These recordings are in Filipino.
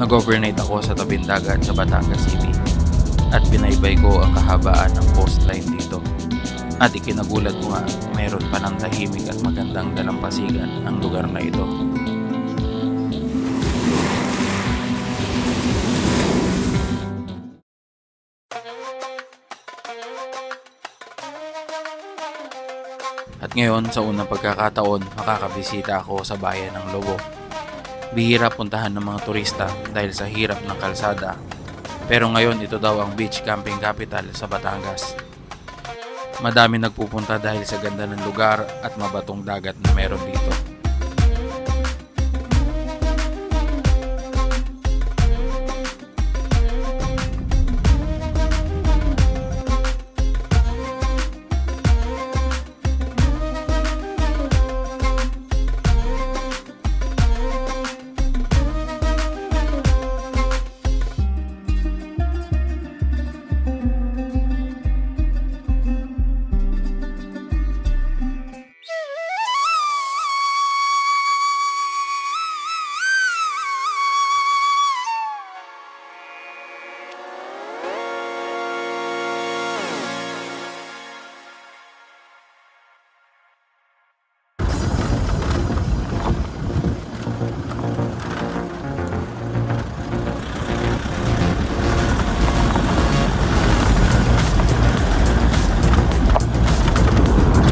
Nag-overnight ako sa tabing dagat sa Batangas City at binaybay ko ang kahabaan ng coastline dito. At ikinagulat ko nga, mayroon pa ng tahimik at magandang dalampasigan ang lugar na ito. At ngayon, sa unang pagkakataon, makakabisita ako sa bayan ng Lobo. Bihira puntahan ng mga turista dahil sa hirap ng kalsada. Pero ngayon, ito daw ang beach camping capital sa Batangas. Madami nagpupunta dahil sa ganda ng lugar at mabatong dagat na meron dito.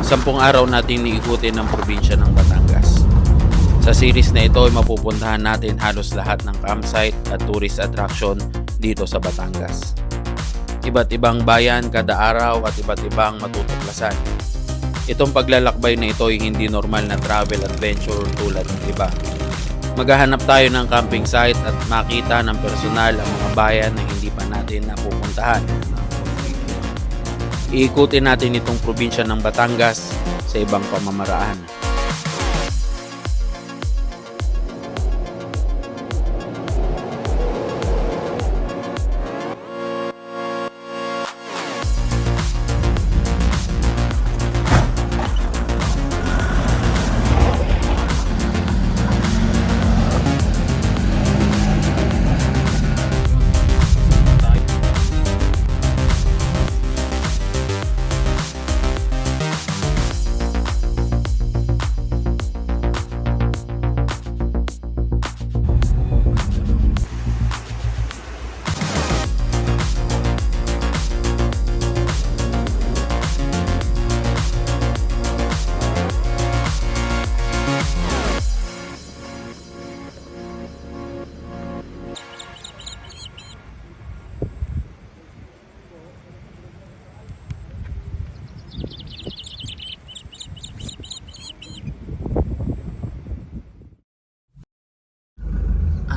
Sampung araw nating niikutin ng probinsya ng Batangas. Sa series na ito ay mapupuntahan natin halos lahat ng campsite at tourist attraction dito sa Batangas. Iba't ibang bayan kada araw at iba't ibang matutuklasan. Itong paglalakbay na ito ay hindi normal na travel adventure tulad ng iba. Maghahanap tayo ng camping site at makita ng personal ang mga bayan na hindi pa natin napupuntahan. Iikutin natin itong probinsya ng Batangas sa ibang pamamaraan.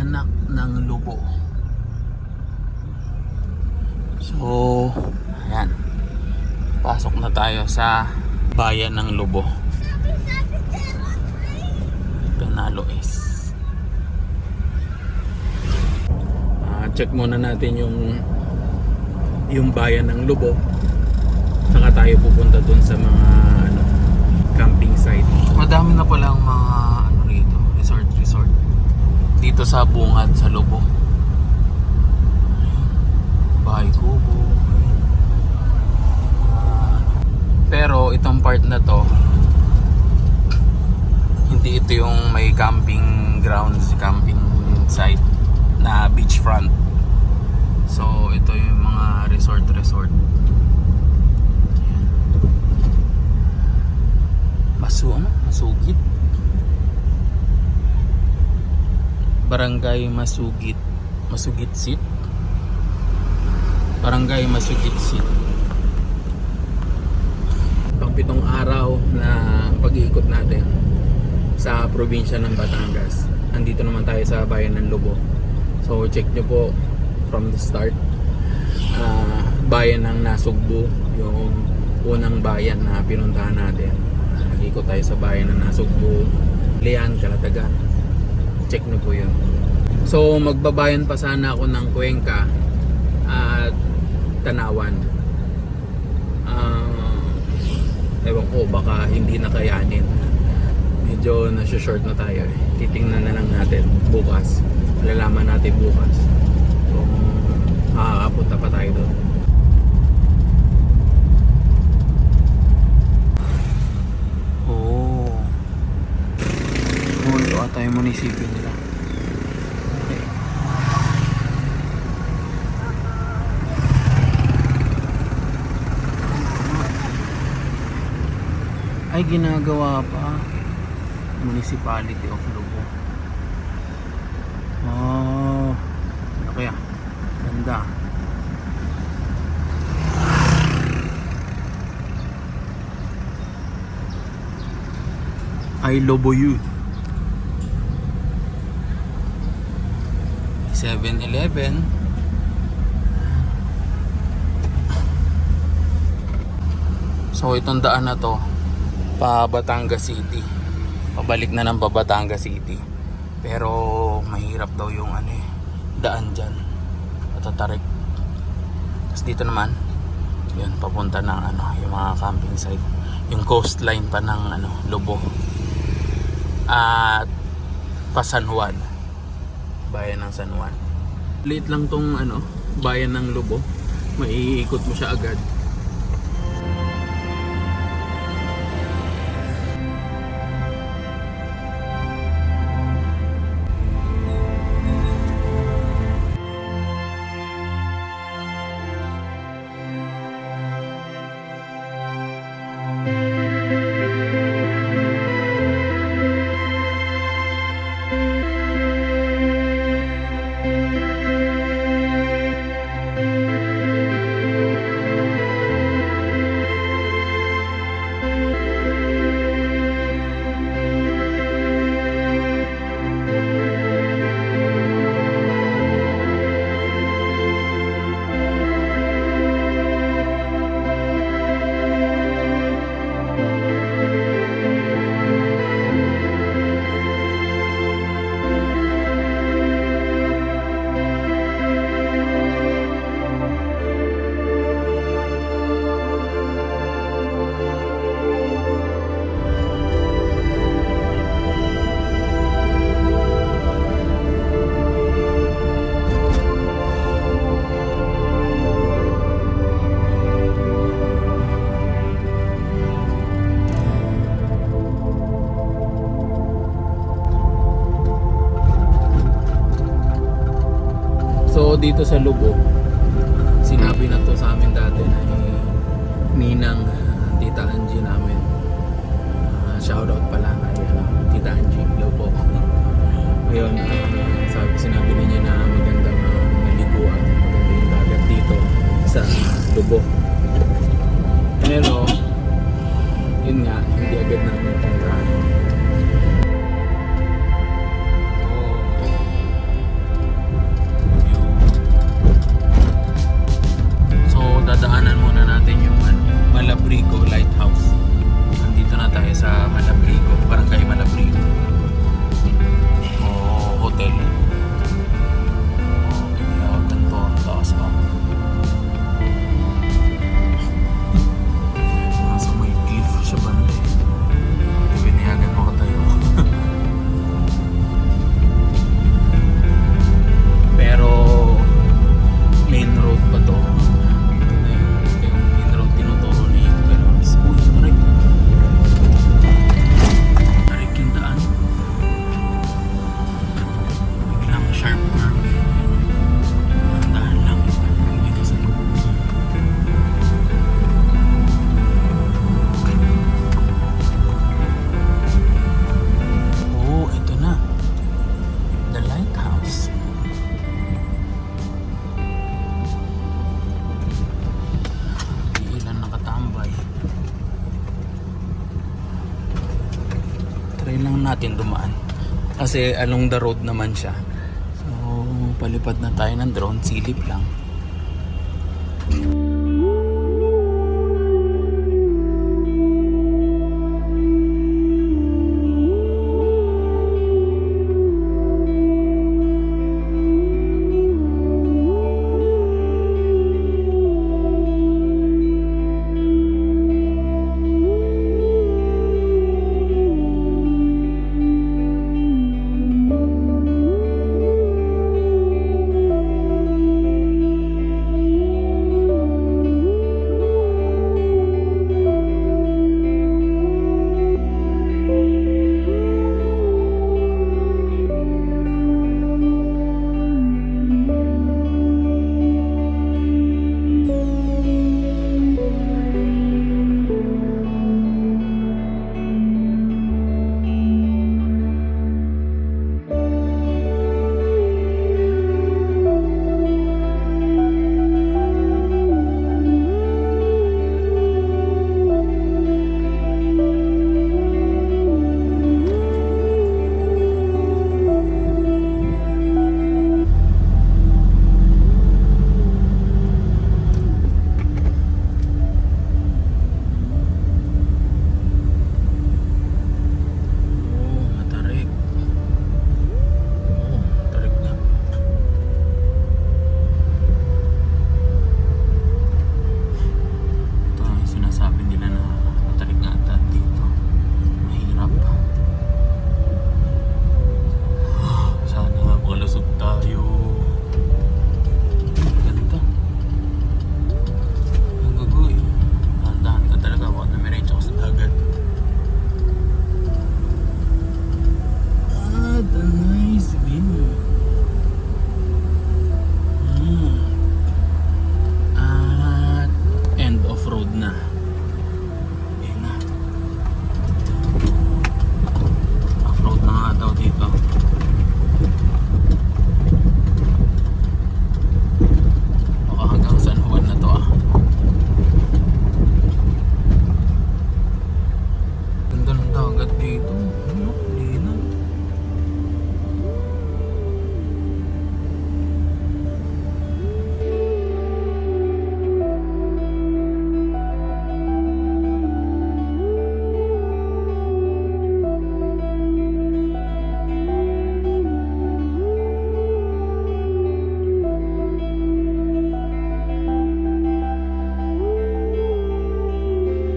Anak ng Lobo. So, ayan. Pasok na tayo sa bayan ng Lobo. Penaloes. Check muna natin yung bayan ng Lobo. Saka tayo pupunta dun sa mga camping site. Madami na palang mga resort dito sa bungad sa Lobo. Bahay kubo. Pero itong part na to, hindi ito yung may camping grounds, camping site na beachfront. So ito yung mga resort. Masugit. Barangay Masugit Sit. Barangay Masugit Sit. Pang-pitong araw na pag-iikot natin sa probinsya ng Batangas. Andito naman tayo sa bayan ng Lobo. So check nyo po from the start. Bayan ng Nasugbu, yung unang bayan na pinuntahan natin. Nag-ikot tayo sa bayan ng Nasugbu, Lian, Calatagan. Check nyo po yun. So magbabayan pa sana ako ng Cuenca at Tanawan. Ewan ko, baka hindi na kayanin. Medyo nasa-short na tayo. Titingnan na lang natin bukas Malalaman natin bukas kung makakapunta pa tayo doon. Ito ata yung munisipyo nila. Okay. Ay, ginagawa pa. Municipality of Lobo. Oh, ano kaya? Ganda. Ay, Lobo Youth. 7-Eleven. So itong daan na to pa Batangas City. Pabalik na ng Batangas City. Pero mahirap daw yung daan dyan. Matatarik. Tapos dito naman, yun, papunta ng yung mga camping site. Yung coastline pa ng Lobo. At pa San Juan. Bayan ng San Juan. Late lang tong bayan ng Lobo. Maiikot mo siya agad. So dito sa Lobo, sinabi na to sa amin dati na ninang Tita Angie namin. Shoutout pala kay Tita Angie, hello po. Ngayon, sinabi niya na magandang maliguan, maganda yung dagat dito sa Lobo. Pero yun nga, hindi agad namin puntahan. Dadaanan muna natin yung Malabrigo Lighthouse. Nandito na tayo sa Malabrigo, Barangay Malabrigo. Hotel. Ganito ang taas pa. Nasa may cliff siya banda. Binihagan mo ka tayo. Pero main road pa to. Lang natin dumaan kasi along the road naman siya, so palipad na tayo ng drone, silip lang.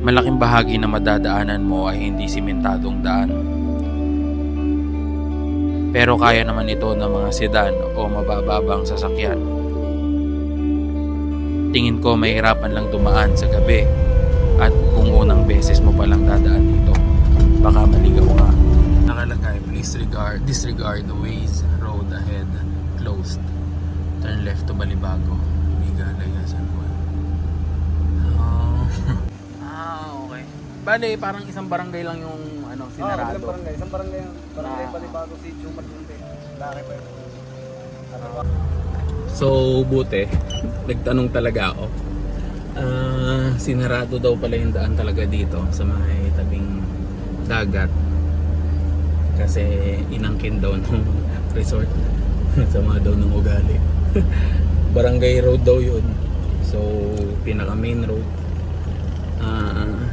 Malaking bahagi na madadaanan mo ay hindi simentadong daan. Pero kaya naman ito ng mga sedan o mabababang sasakyan. Tingin ko mahirapan lang dumaan sa gabi at kung unang beses mo palang dadaan dito, baka maligaw ka. Nakalagay, please disregard the ways, road ahead, closed. Turn left to Balibago. Bigala yan sa buwan. Okay. Bale, parang isang barangay lang yung sinarado. Isang barangay Balibago si Chumat Munti. Laki pa yun. So, buti. Nagtanong talaga ako. Sinarado daw pala yung daan talaga dito sa may tabing dagat. Kasi inangkin daw ng resort. Sama daw ng ugali. Barangay road daw yun. So, pinaka main road.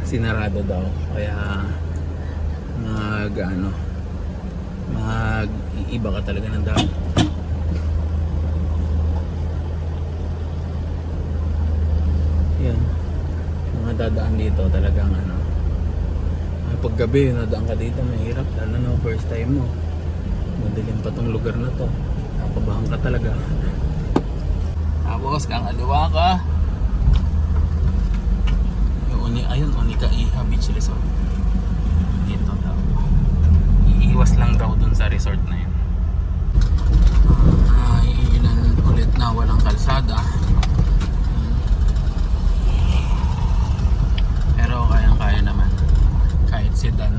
Sinarado daw. Kaya mag-iiba ka talaga ng daan. Yan, mga dadaan dito talagang pag gabi nadaan ka dito mahirap, lalo na first time mo, madilim pa tong lugar na to, nakabahan ka talaga. Tapos kakaliwa ka yung Unika Iha Beach Resort dito daw, iiwas lang daw dun sa resort na yun. Ilan ulit na walang kalsada. Pero kayang-kaya naman kahit sedan.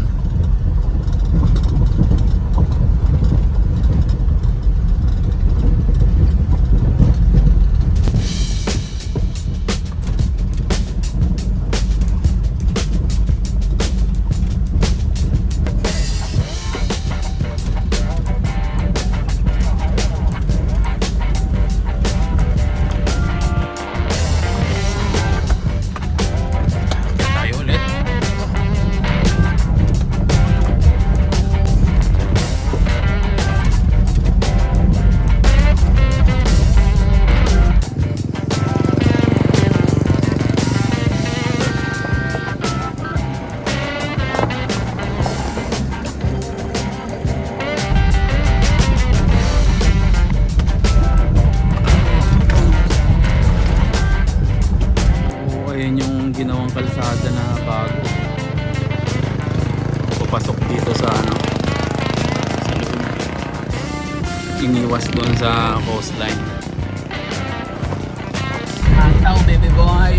Ginawang kalsada na bago papasok dito sa sa loob, iniwas doon sa coastline. Antaw baby boy.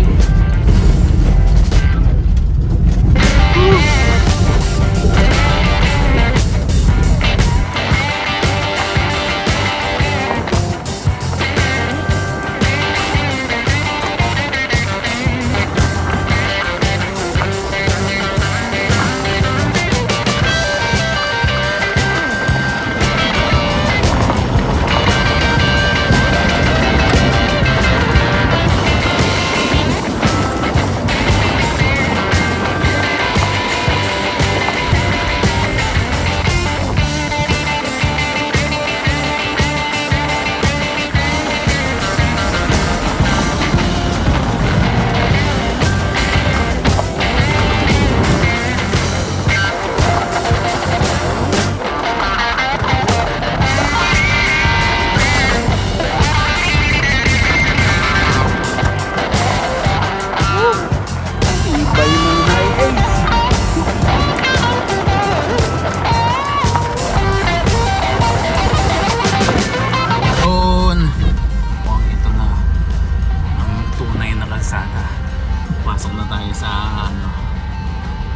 Pasok na tayo sa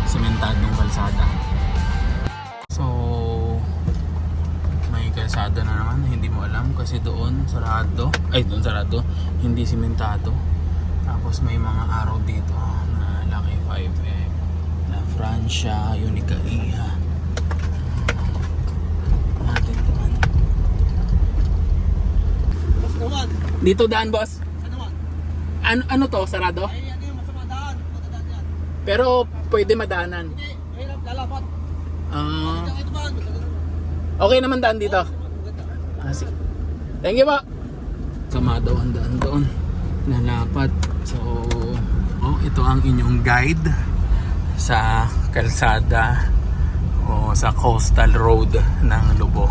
sementadong kalsada. So may kalsada na naman na hindi mo alam kasi doon sarado. Doon sarado, hindi sementado. Tapos may mga araw dito na Lucky 5M, na Francia, Unica Iha. Natin naman. Dito daan, boss. Ano to, sarado? Pero pwede madaanan. Lalapat. Okay naman daan dito. Sige. Thank you po. Sama daw ang daan doon. Lalapat. So, ito ang inyong guide. sa kalsada o sa coastal road ng Lobo.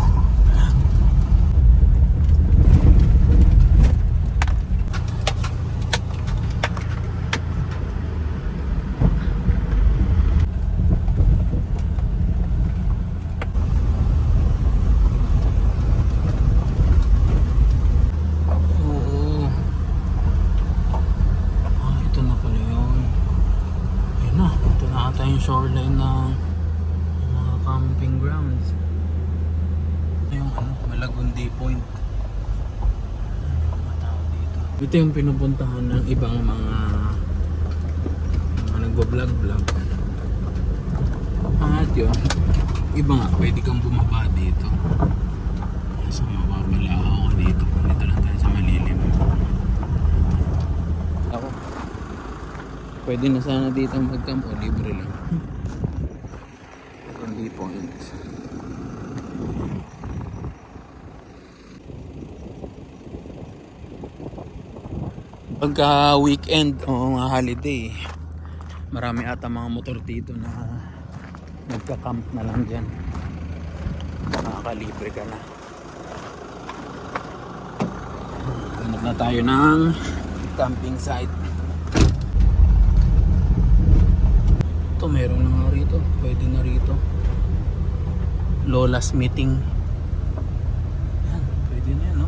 Yung shoreline ng mga camping grounds. Yung Malagundi Point. Mga tao dito. Ito yung pinupuntahan ng ibang mga nagbablog-vlog. At yun, iba nga, pwede kang bumaba dito. So mababala ako dito. Dito lang tayo sa malilim. Ako. Pwede na sana dito mag-camp o libre lang. Hindi point. Pagka weekend o mga holiday, marami ata mga motor dito na nagka-camp na lang dyan. Nakakalibre ka na. Hanap na tayo ng camping site. Ito meron na nga rito, pwede na rito. Lola's Meeting. Yan, pwede na yan, no?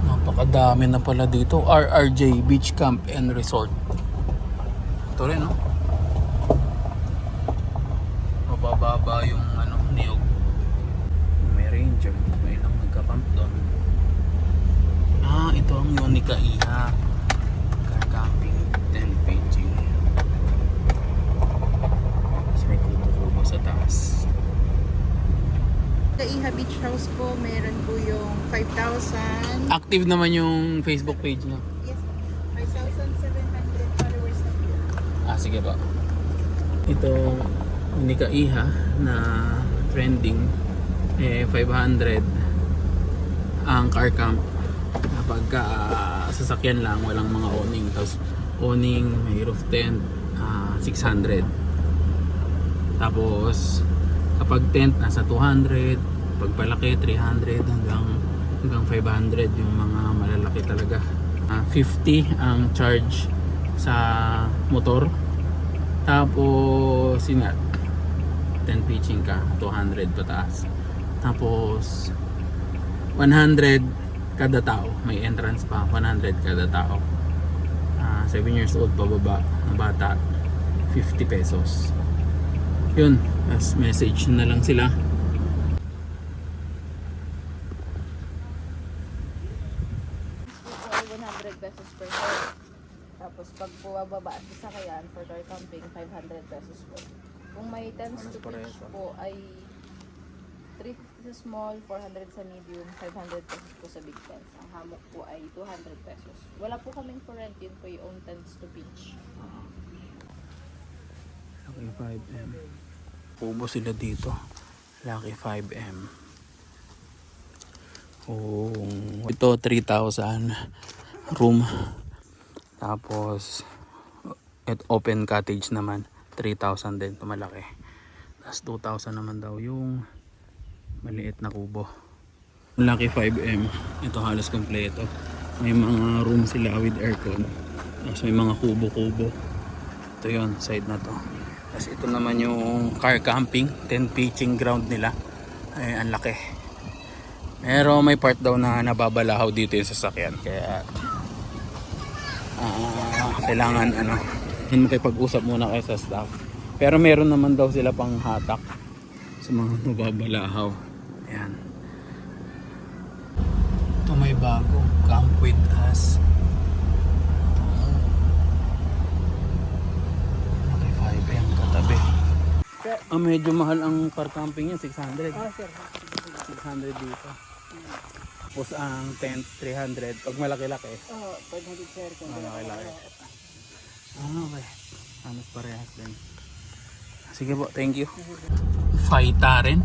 Napakadami na pala dito. RRJ Beach Camp and Resort. Ito rin, no? Mabababa yung niyog. May ranger, may ilang nagka-camp doon. Ito ang Yonica Iha. Car camping, tent pitching. May kubo-kubo sa taas. Sa Iha Beach House po, meron po yung 5,000. Active naman yung Facebook page niya. Yes, 5,700 followers na po. Sige ba. Ito, Yonica Iha na trending. 500 ang car camp. Kapag sasakyan lang, walang mga awning. Tapos awning, may roof tent, 600. Tapos kapag tent nasa 200, pag palaki 300 hanggang 500 yung mga malalaki talaga. 50 ang charge sa motor. Tapos yun nga, tent pitching ka 200 pataas. Tapos 100 kada tao, may entrance pa, 100 kada tao. 7 years old pababa ng bata, 50 pesos. Yun, as message na lang sila. Ito ay 100 pesos per head. Tapos pag bumababa sa sasakyan for car camping, 500 pesos po. Kung may tents to pitch po ay 350 sa small, 400 sa medium, 500 pesos po sa big tents. Ang hammock po ay 200 pesos. Wala po kaming for rent, yun po yung own tents to pitch. Lucky 5M. Kubo sila dito. Lucky 5M. Ito 3,000 room. Tapos open cottage naman 3,000 din. Ito malaki. Tapos 2,000 naman daw yung maliit na kubo. Lucky 5M. Ito halos kompleto. May mga room sila with aircon. Tapos may mga kubo-kubo. Ito yun, side na to. Tapos ito naman yung car camping, tent pitching ground nila. Ay, ang laki. Pero may part daw na nababalahaw dito yung sasakyan. Kaya kailangan makipag-usap muna kayo sa staff. Pero meron naman daw sila pang hatak sa mga nababalahaw. Ayan. Ito may bago, Camp with Us. Okay, 5M katabi. Medyo mahal ang car camping niya, 600. Sir. 600 dito. Tapos ang tent 300 pag malaki-laki. Oo, 500 sir. Malaki-laki. Okay. Halos parehas din. Sige po, thank you. Faytaren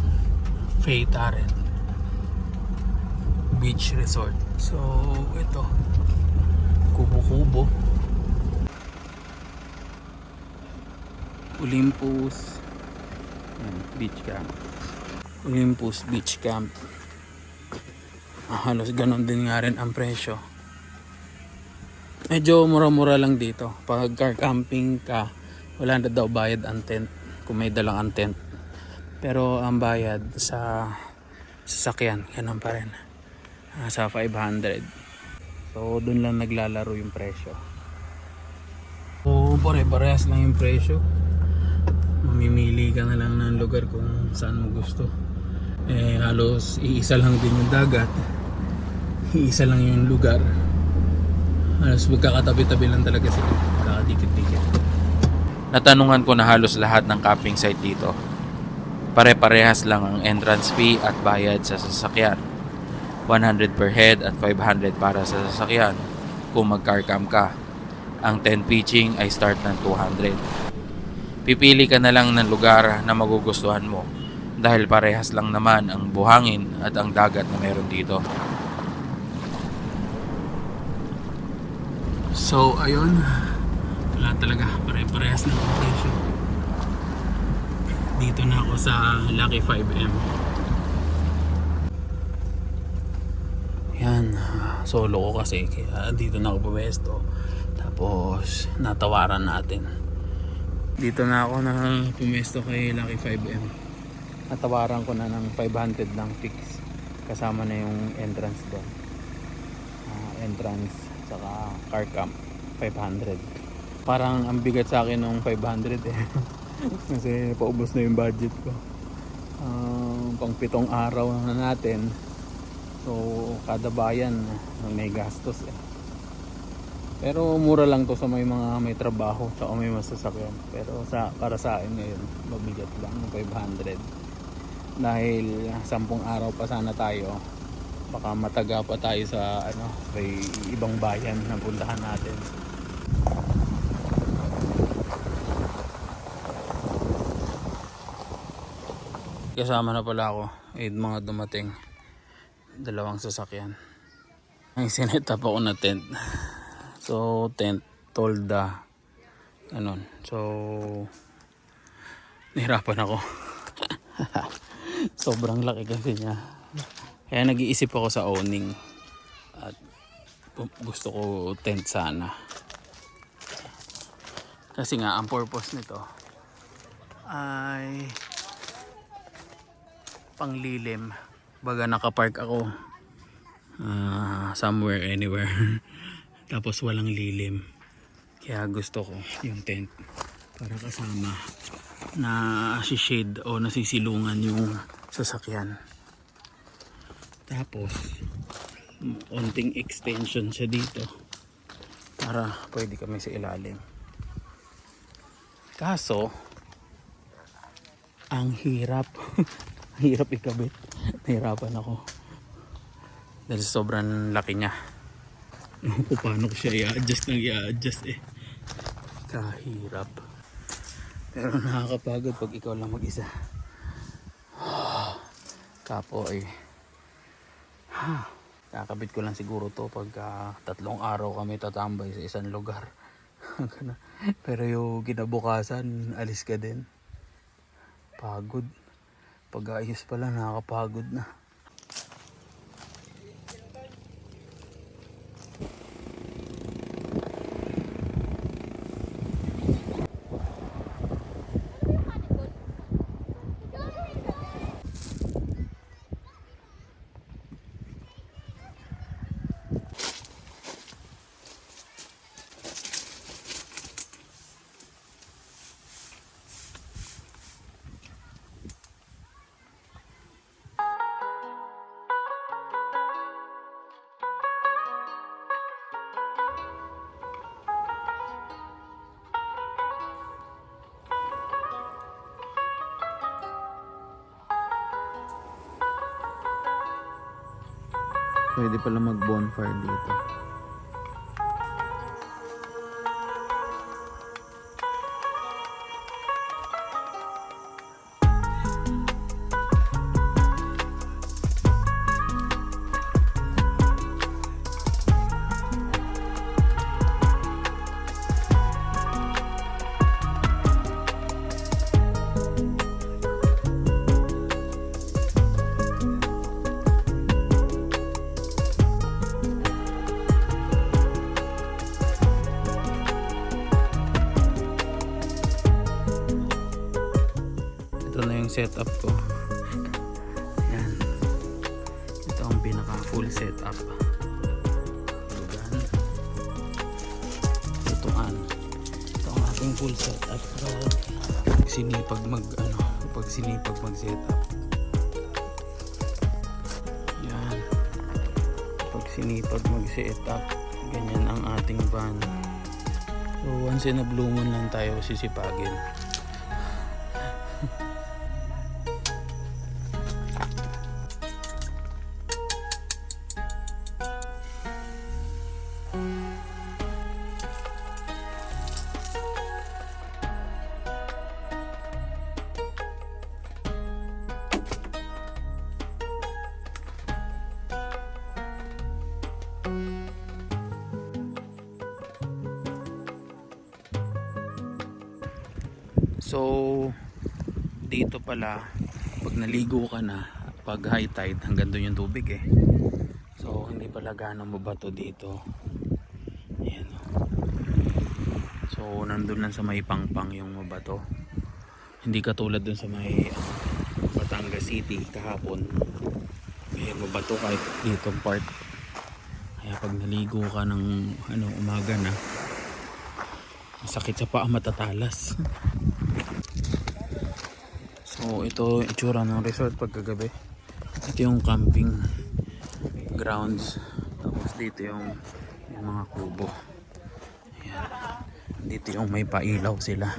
Beach Resort. So, ito. Kubo-kubo. Olympus. Yan, beach camp. Olympus Beach Camp. Halos ganon din nga rin ang presyo. Medyo mura-mura lang dito. Pag car camping ka, wala na daw bayad ang tent kung may dalang ang tent. Pero ang bayad sa sasakyan, ganun pa rin. Sa 500. So doon lang naglalaro yung presyo. So pare-parehas lang yung presyo. Mamimili ka na lang ng lugar kung saan mo gusto. Halos iisa lang din yung dagat, iisa lang yung lugar. Halos magkakatabi-tabi lang talaga sila, kakadikit-dikit. Natanungan ko na halos lahat ng camping site dito. Pare-parehas lang ang entrance fee at bayad sa sasakyan. 100 per head at 500 para sa sasakyan kung mag-car camp ka. Ang tent pitching ay start ng 200. Pipili ka na lang ng lugar na magugustuhan mo dahil parehas lang naman ang buhangin at ang dagat na meron dito. So ayun, wala talaga, pare-parehas na ang presyo. Dito na ako sa Lucky 5M. Yan, solo ko kasi kaya dito na ako pumesto. Tapos natawaran natin. Dito na ako na pumesto kay Lucky 5M. Natawaran ko na ng 500 lang fix. Kasama na yung entrance doon. Entrance saka car camp 500. Parang ang bigat sa akin ng 500 eh. Kasi paubos na yung budget ko. Pang 7 araw na natin. So kada bayan may gastos eh. Pero mura lang to sa may mga may trabaho at may masasakyan. Pero para sa akin ngayon, mabigat lang ng 500. Dahil 10 araw pa sana tayo, baka mataga pa tayo sa may ibang bayan na puntahan natin. Kasama na pala ako, mga dumating, 2 sasakyan. May sinet up ako na tent. So tent, tolda, ganun. So nahirapan ako. Sobrang laki kasi niya. Kaya nag-iisip ako sa owning. At gusto ko tent sana. Kasi nga ang purpose nito ay panglilim. Baga nakapark ako somewhere, anywhere. Tapos walang lilim. Kaya gusto ko yung tent para kasama na shade o nasisilungan yung sasakyan. Tapos konting extension siya dito para pwede kami sa ilalim. Kaso ang hirap ang hirap ikabit. Nahirapan ako dahil sobrang laki niya. Kung paano ko siya i-adjust eh. Kahirap. Pero nakakapagod pag ikaw lang mag-isa. Kapo eh. Kakabit ko lang siguro to pag 3 araw kami tatambay sa isang lugar. Pero yung kinabukasan, alis ka din. Pagod. Pag ayos pala, nakakapagod na. Pwede pala mag bonfire dito. ito na yung setup ko. Yan. Ito ang pinaka full setup. Yan. Tutukan. Ito ang ating full setup. Sinipag mag setup. Yan. Pag sinipag mag setup, ganyan ang ating van. So once in a blue moon lang tayo sisipagin. So dito pala pag naligo ka na, pag high tide hanggang doon yung tubig eh. So hindi pala ganong mabato dito. Ayan. So nandun lang sa may pangpang yung mabato. Hindi katulad dun sa may Batangas City kahapon. May mabato kahit dito part. Kaya pag naligo ka ng umaga na, masakit sa paa, matatalas. So ito itsura ng resort pagkagabi. Ito yung camping grounds. Tapos dito yung mga kubo. Ayan. Dito yung may pailaw sila.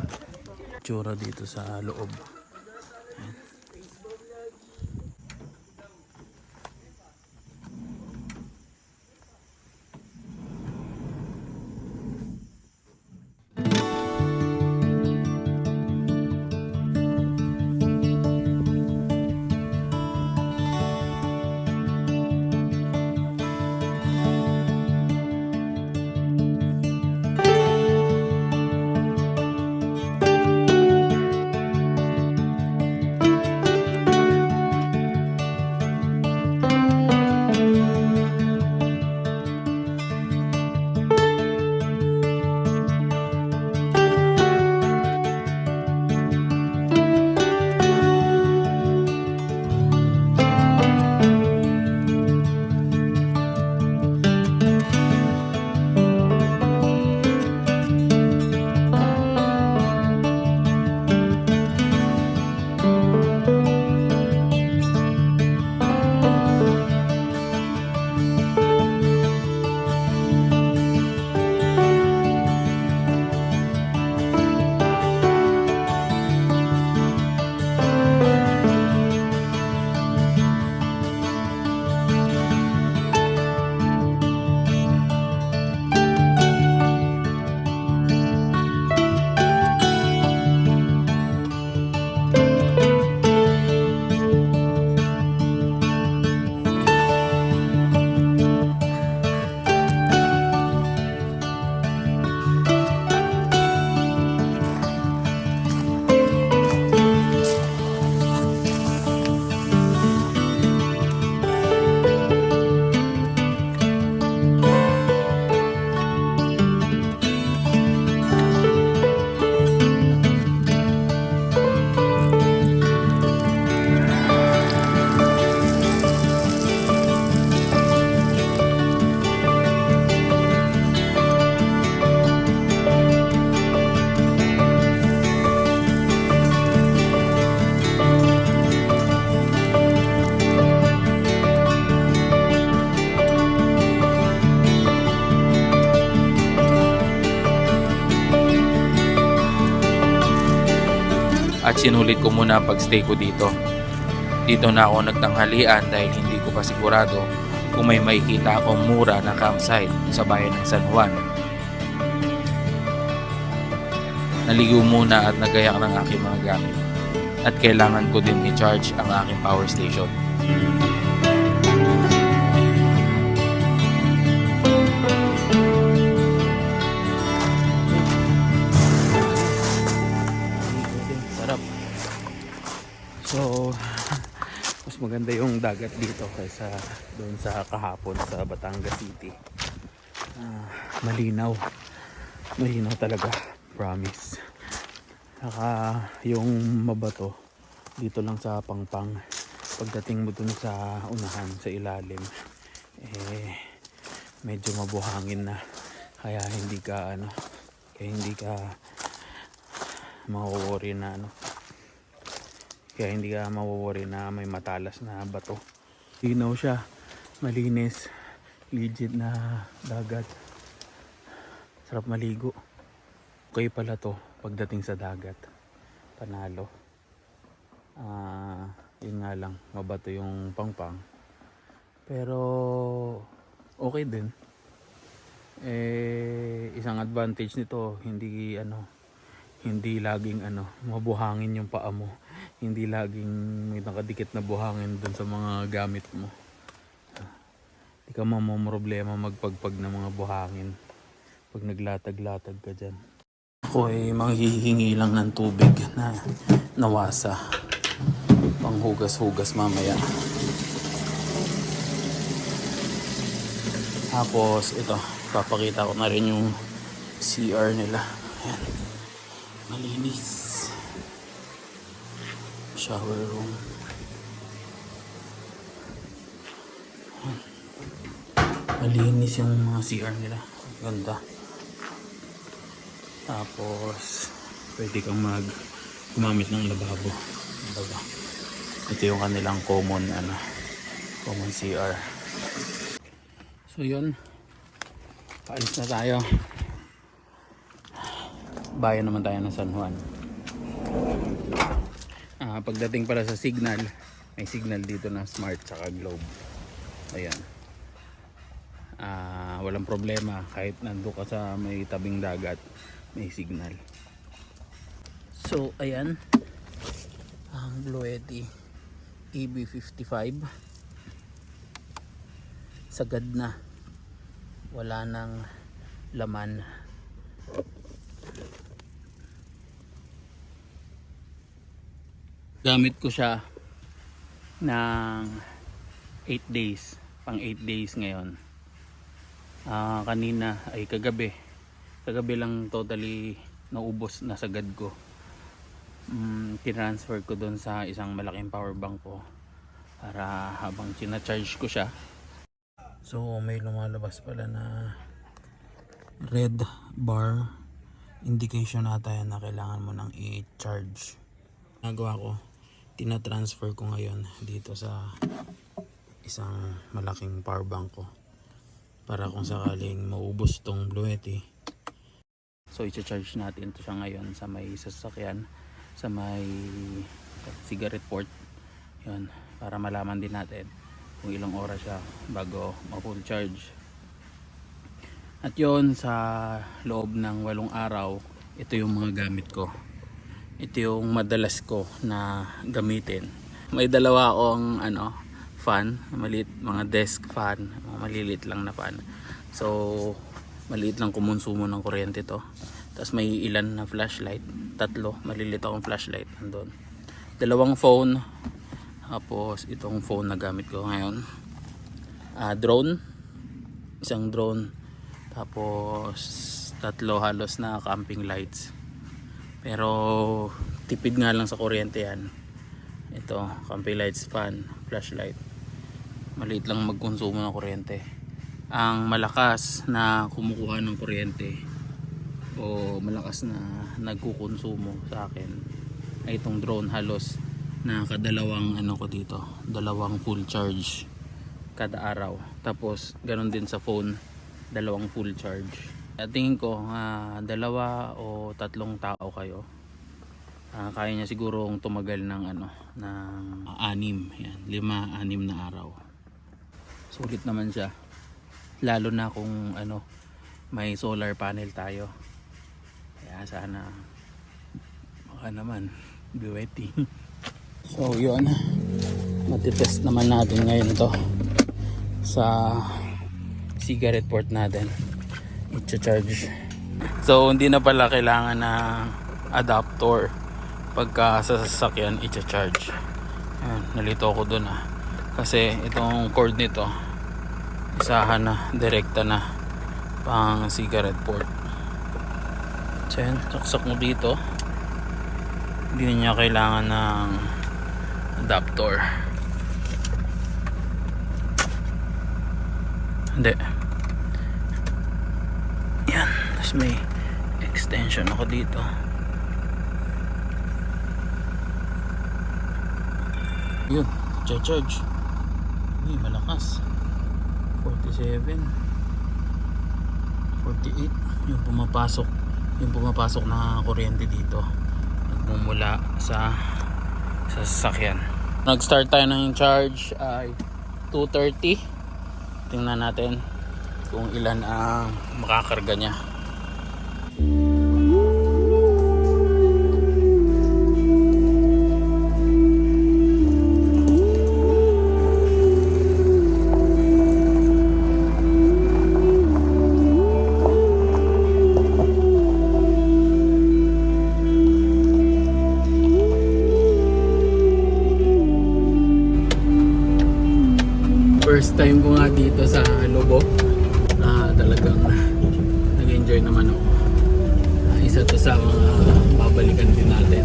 Itsura dito sa loob. Ayan. At sinulit ko muna ang pagstay ko dito. Dito na ako nagtanghalian dahil hindi ko pa sigurado kung may makikita akong mura na campsite sa bayan ng San Juan. Naligo muna at nagayak ng aking mga gamit. At kailangan ko din i-charge ang aking power station. Sarap. So, mas maganda yung dagat dito kaysa doon sa kahapon sa Batangas City. Malinaw. Malinaw talaga. Promise. Saka yung mabato, dito lang sa Pangpang. Pagdating mo dun sa unahan, sa ilalim, medyo mabuhangin na. Kaya hindi ka mawawori na may matalas na bato. Linaw siya, malinis, legit na dagat. Sarap maligo. Okay pala to pagdating sa dagat. Panalo. Yun nga lang, mabato yung Pangpang. Pero okay din. Isang advantage nito, hindi laging mabuhangin yung paa mo. Hindi laging may nakadikit na buhangin dun sa mga gamit mo. Hindi ka mamomroblema magpagpag ng mga buhangin pag naglatag-latag ka dyan. Ako ay manghihingi lang ng tubig na nawasa. Panghugas-hugas mamaya. Tapos ito, papakita ko na rin yung CR nila. Ayan. Malinis. Shower room. Ayan. Malinis yung mga CR nila. Ganda. Tapos pwede kang gumamit ng lababo. Ito yung kanilang common CR. So yun, paalis na tayo. Bayan naman tayo ng San Juan. Pagdating pala sa signal, may signal dito na Smart saka Globe. Ayan. Walang problema kahit nando ka sa may tabing dagat, may signal. So ayan, ang Bluety EB55 sagad na, wala nang laman. Gamit ko siya ng 8 days, pang 8 days ngayon. Kanina ay kagabi lang totally naubos na sagad ko. Tinransfer ko doon sa isang malaking power bank ko para habang charge ko siya. So may lumalabas pala na red bar indication ata yan na kailangan mo nang i-charge. Nagawa ko, tina-transfer ko ngayon dito sa isang malaking power bank ko para kung sakaling maubos tong Bluety. So i-charge natin ito siya ngayon sa may sasakyan, sa may cigarette port. Yun, para malaman din natin kung ilang oras siya bago ma-full charge. At yun, sa loob ng 8 araw, ito yung mga gamit ko. Ito yung madalas ko na gamitin. May dalawa akong fan, maliit, mga desk fan, maliliit lang na fan. So maliit lang kumonsumo ng kuryente to. Tapos may ilan na flashlight, 3 maliliit akong flashlight nandun. 2 phone. Tapos itong phone na gamit ko ngayon, drone, isang drone. Tapos 3 halos na camping lights. Pero tipid nga lang sa kuryente yan. Ito, camping lights, fan, flashlight. Maliit lang magkonsumo ng kuryente. Ang malakas na kumukuha ng kuryente o malakas na nagkukonsumo sa akin ay itong drone. Halos nakadalawang ko dito, 2 full charge kada araw. Tapos ganoon din sa phone, 2 full charge. At tingin ko 2 o 3 tao kayo, kaya niya sigurong tumagal ng ng 6, yan, 5-6 na araw. Sulit naman siya, lalo na kung may solar panel tayo. Kaya sana baka naman Bluety. So yun, matitest naman natin ngayon to sa cigarette port natin, i-charge. So hindi na pala kailangan ng adapter pagka sa sasakyan i-charge. Ayan, nalito ako dun kasi itong cord nito isahan na, direkta na pang cigarette port. So yan, saksak mo dito, hindi niya kailangan ng adapter. Hindi. Yan. Tapos may extension ako dito. Yun. Charge. Uy, malakas. 47. 48. Yung pumapasok na kuryente dito. Nagmumula sa sasakyan. Nag-start tayo ng charge ay 2:30. Tingnan natin kung ilan ang makakarga niya. First time ko nga dito sa Lobo. Talagang nag-enjoy naman ako. Isa to sa mga babalikan din natin.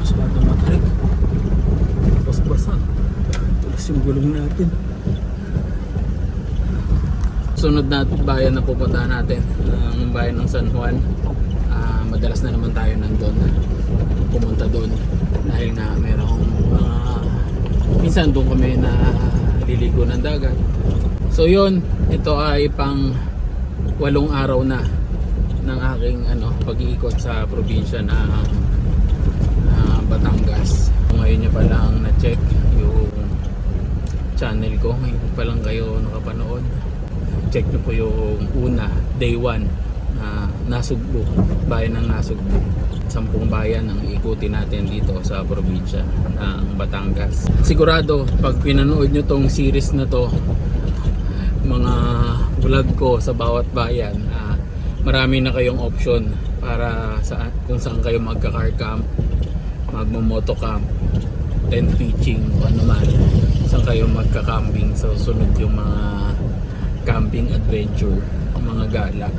Masyado matrik. Bas-basa. Tulas yung gulong natin. Sunod na bayan na pupuntahan natin, ang bayan ng San Juan. Madalas na naman tayo nandun, pumunta doon dahil nga merong minsan doon kami na liligo ng dagat. So yun, ito ay pang 8 araw na ng aking pag-iikot sa probinsya ng Batangas. Ngayon nyo pa lang na-check yung channel ko, ngayon pa lang kayo nakapanood. Check nyo po yung una, day 1 na Nasugbu, bayan ng Nasugbu. 10 bayan ang ikutin natin dito sa probinsya ng Batangas. Sigurado pag pinanood nyo tong series na to, mga vlog ko sa bawat bayan, marami na kayong option para kung saan kayo magka-car camp, magmo-moto camp, tent pitching o ano man, saan kayo magka-camping. So sunod yung mga camping adventure, mga gala.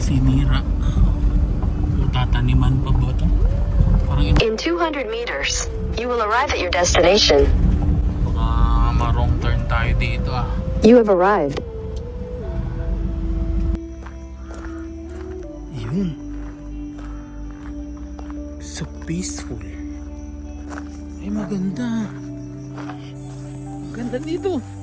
Sinira. Tataniman pa ba ito? Parang In 200 meters, you will arrive at your destination. baka ma-wrong turn tayo dito You have arrived. Yun. So peaceful. Ay, maganda. Maganda dito. Yun.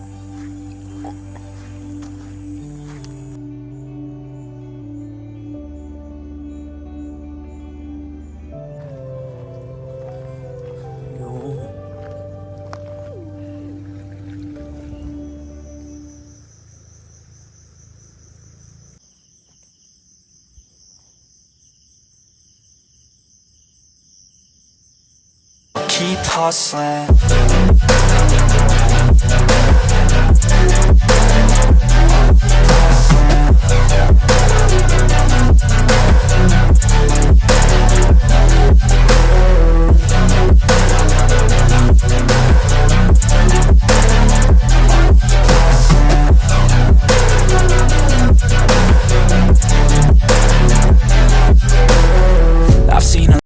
Keep hustling